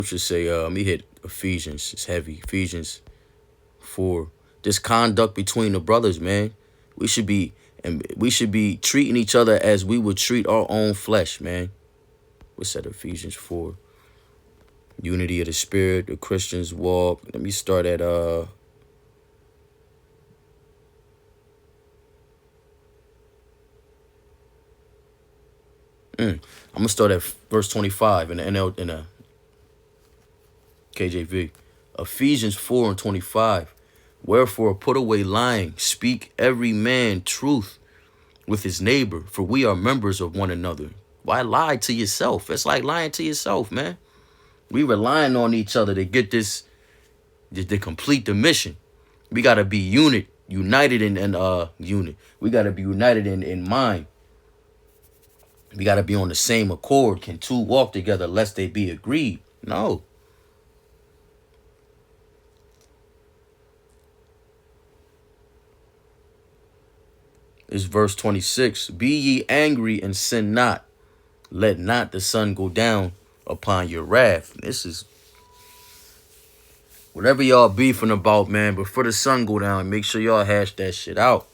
Should say, let me hit Ephesians. It's heavy. Ephesians 4. This conduct between the brothers, man. We should be treating each other as we would treat our own flesh, man. What's that? Ephesians 4. Unity of the Spirit, the Christians walk. Let me start at I'm gonna start at verse 25 in the NL in the KJV. Ephesians 4 and 25. Wherefore put away lying, speak every man truth with his neighbor, for we are members of one another. Why lie to yourself? It's like lying to yourself, man. We relying on each other to get this, to complete the mission. We gotta be united in unit. We gotta be united in mind. We gotta be on the same accord. Can two walk together lest they be agreed? No. It's verse 26. Be ye angry and sin not. Let not the sun go down upon your wrath. This is whatever y'all beefing about, man. Before the sun go down, make sure y'all hash that shit out.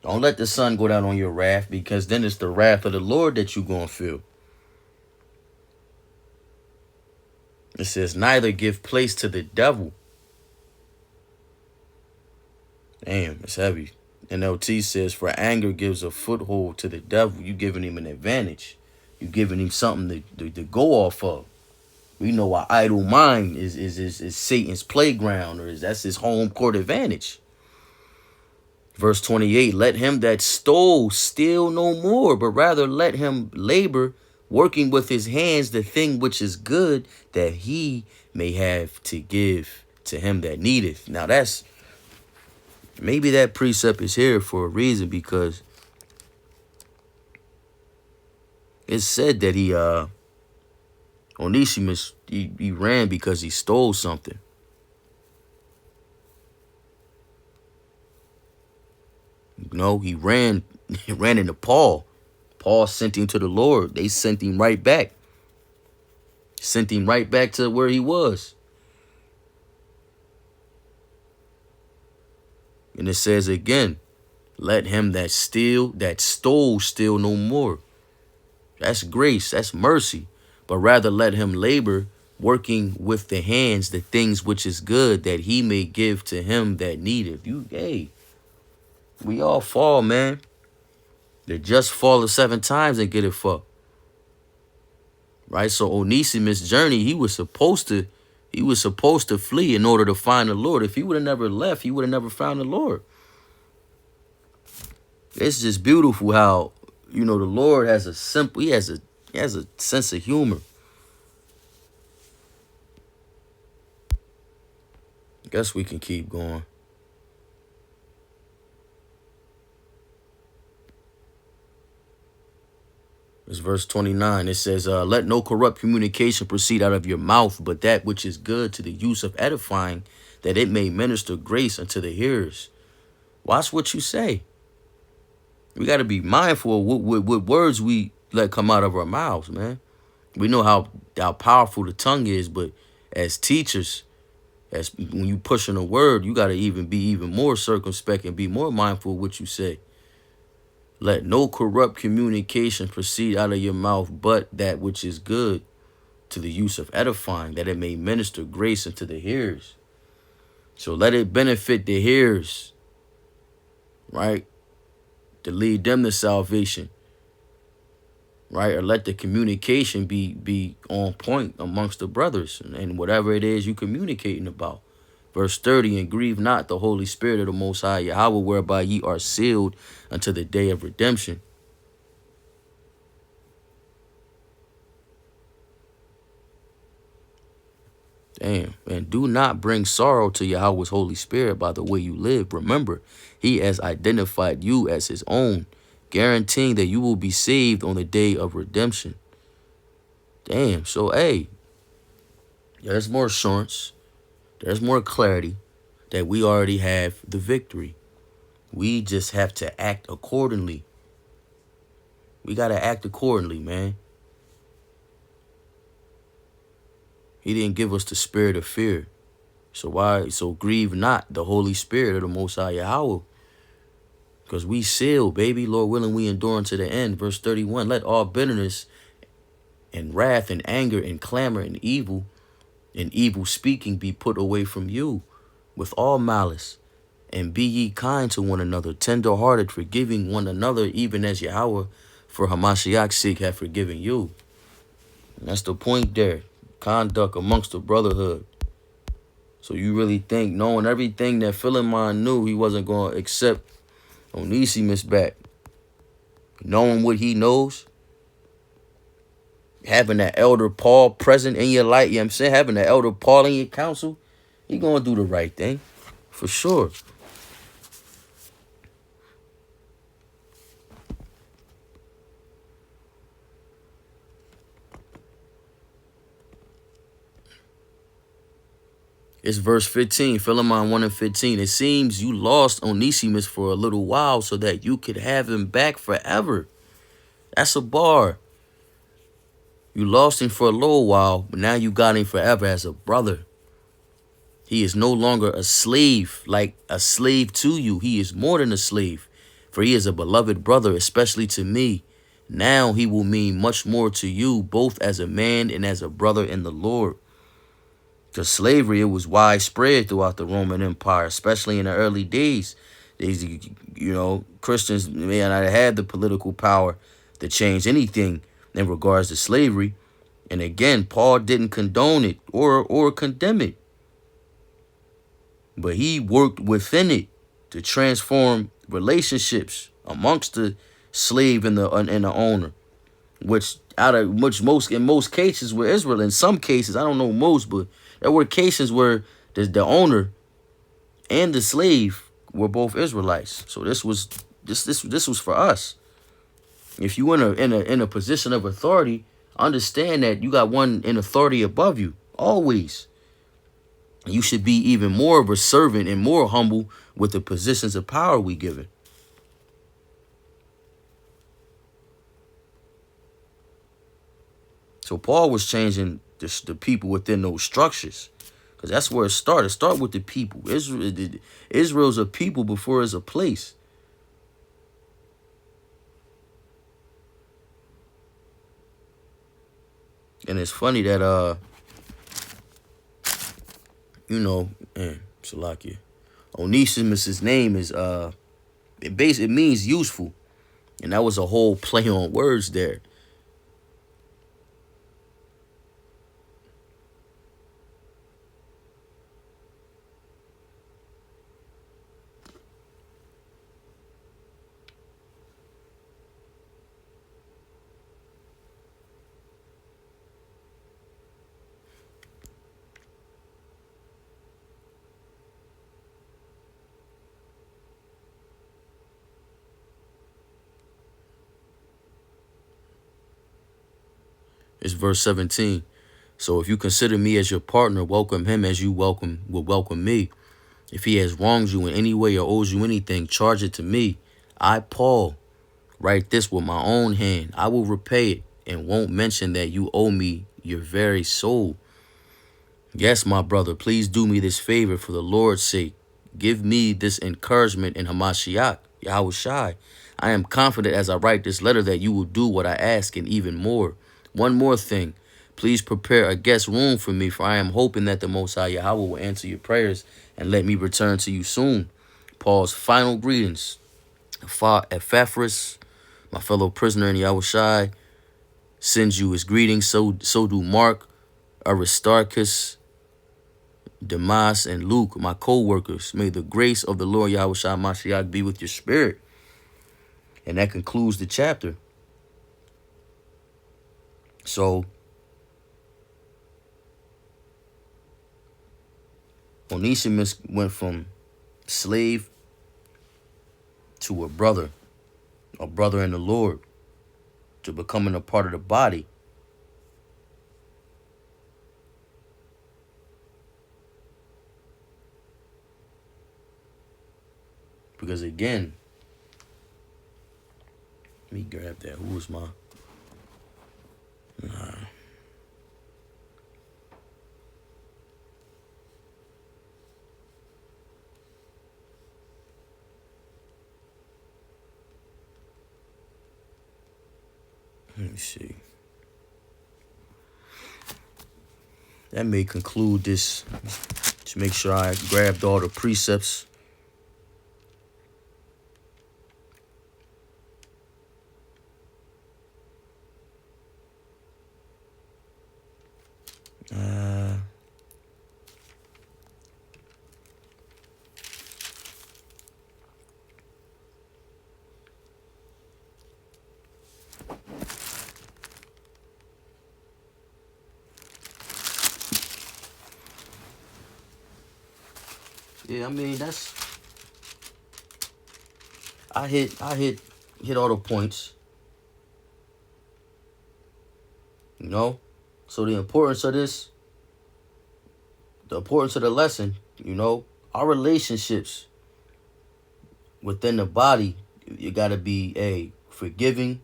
Don't let the sun go down on your wrath, because then it's the wrath of the Lord that you gonna feel. It says, neither give place to the devil. Damn, it's heavy. NLT says, for anger gives a foothold to the devil. You giving him an advantage. You giving him something to go off of. We know our idle mind is Satan's playground, or that's his home court advantage. Verse 28, let him that stole steal no more, but rather let him labor, working with his hands the thing which is good, that he may have to give to him that needeth. Now that's, maybe that precept is here for a reason, because it's said that Onesimus, he ran because he stole something. You know, he ran into Paul. Paul sent him to the Lord. They sent him right back. Sent him right back to where he was. And it says again, let him that stole steal no more. That's grace, that's mercy. But rather let him labor, working with the hands the things which is good, that he may give to him that needeth. We all fall, man. They just fall 7 times and get it fucked. Right? So Onesimus' journey, he was supposed to flee in order to find the Lord. If he would have never left, he would have never found the Lord. It's just beautiful how, the Lord has he has a sense of humor. Guess we can keep going. It's verse 29. It says, let no corrupt communication proceed out of your mouth, but that which is good to the use of edifying, that it may minister grace unto the hearers. Watch what you say. We got to be mindful of what words we let come out of our mouths, man. We know how powerful the tongue is, but as teachers, when you pushing a word, you got to be even more circumspect and be more mindful of what you say. Let no corrupt communication proceed out of your mouth, but that which is good to the use of edifying, that it may minister grace unto the hearers. So let it benefit the hearers, right? To lead them to salvation, right? Or let the communication be on point amongst the brothers and whatever it is you communicating about. Verse 30, and grieve not the Holy Spirit of the Most High Yahweh, whereby ye are sealed unto the day of redemption. Damn, and do not bring sorrow to Yahweh's Holy Spirit by the way you live. Remember, he has identified you as his own, guaranteeing that you will be saved on the day of redemption. Damn, so hey, there's more assurance. There's more clarity that we already have the victory. We just have to act accordingly. We got to act accordingly, man. He didn't give us the spirit of fear. So why? So grieve not the Holy Spirit of the Most High Yahweh. Because we seal, baby. Lord willing, we endure unto the end. Verse 31, let all bitterness and wrath and anger and clamor and evil speaking be put away from you with all malice. And be ye kind to one another, tender-hearted, forgiving one another, even as Yahweh for Hamashiach's sake have forgiven you. And that's the point there. Conduct amongst the brotherhood. So you really think, knowing everything that Philemon knew, he wasn't going to accept Onesimus back? Knowing what he knows, having that elder Paul present in your life, you know what I'm saying? Having that elder Paul in your counsel, he going to do the right thing. For sure. It's verse 15, Philemon 1 and 15. It seems you lost Onesimus for a little while so that you could have him back forever. That's a bar. You lost him for a little while, but now you got him forever as a brother. He is no longer a slave, like a slave to you. He is more than a slave, for he is a beloved brother, especially to me. Now he will mean much more to you, both as a man and as a brother in the Lord. Because slavery, it was widespread throughout the Roman Empire, especially in the early days. These, Christians may not have had the political power to change anything in regards to slavery. And again, Paul didn't condone it or condemn it. But he worked within it to transform relationships amongst the slave and the owner, in most cases were Israel. In some cases, I don't know most, but there were cases where the owner and the slave were both Israelites. So this was for us. If you in a position of authority, understand that you got one in authority above you always. You should be even more of a servant and more humble with the positions of power we given. So Paul was changing the people within those structures, because that's where it started. Start with the people. Israel's a people before it's a place. And it's funny that Salakia, Onesimus' name is it means useful, and that was a whole play on words there. It's verse 17. So if you consider me as your partner, welcome him as you will welcome me. If he has wronged you in any way or owes you anything, charge it to me. I, Paul, write this with my own hand. I will repay it and won't mention that you owe me your very soul. Yes, my brother, please do me this favor for the Lord's sake. Give me this encouragement in Hamashiach, Yahushai. I am confident as I write this letter that you will do what I ask and even more. One more thing. Please prepare a guest room for me, for I am hoping that the Most High Yahweh will answer your prayers and let me return to you soon. Paul's final greetings. Epaphras, my fellow prisoner in Yahushai, sends you his greetings. So do Mark, Aristarchus, Demas, and Luke, my co-workers. May the grace of the Lord Yahushua Mashiach be with your spirit. And that concludes the chapter. So Onesimus went from slave to a brother in the Lord, to becoming a part of the body. Because again, let me grab that. Who was my... Let me see. That may conclude this. To make sure I grabbed all the precepts. Yeah, I mean I hit all the points. You know? So the importance of the lesson, our relationships within the body, you gotta be forgiving,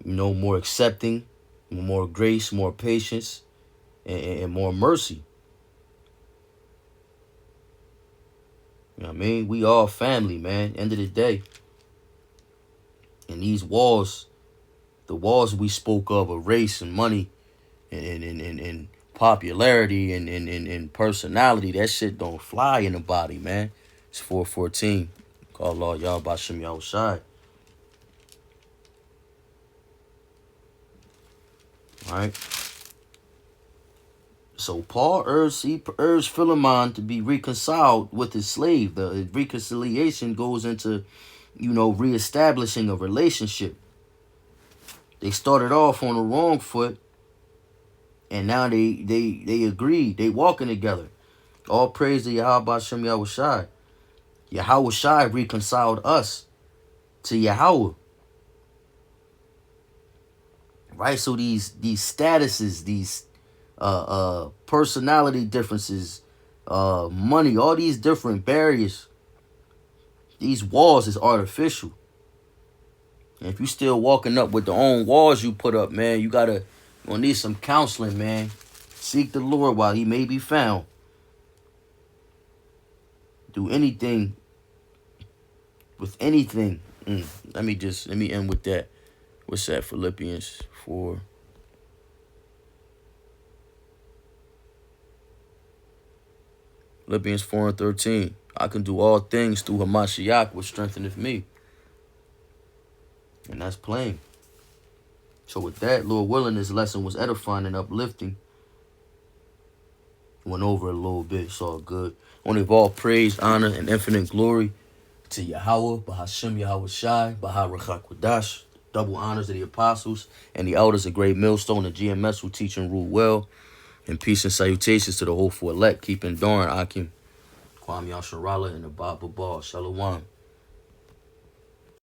more accepting, more grace, more patience, and more mercy. You know what I mean? We all family, man. End of the day. And these walls, the walls we spoke of race and money and popularity and personality, that shit don't fly in the body, man. It's 4:14. Call Allah y'all Bashim Yahushai. Alright. So Paul urged Philemon to be reconciled with his slave. The reconciliation goes into, reestablishing a relationship. They started off on the wrong foot, and now they agreed. They walking together. All praise to Yahweh Shem Yahushai. Yahushai reconciled us to Yahweh. Right? So these statuses, these personality differences, money, all these different barriers, these walls is artificial. And if you still walking up with the own walls you put up, man, you're gonna need some counseling, man. Seek the Lord while he may be found. Do anything with anything. Let me end with that. What's that? Philippians 4. Philippians 4:13. I can do all things through Hamashiach, which strengtheneth me. And that's plain. So with that, Lord willing, this lesson was edifying and uplifting. Went over a little bit. It's all good. I want to give all praise, honor, and infinite glory to Yahweh, Bahashem Yahushai, Baharachak Wadash. Double honors to the apostles and the elders of Great Millstone and GMS who teach and rule well. And peace and salutations to the hopeful elect. Keep enduring, Akim, Kwame Yasharala, and the Baba Ball. Shalom.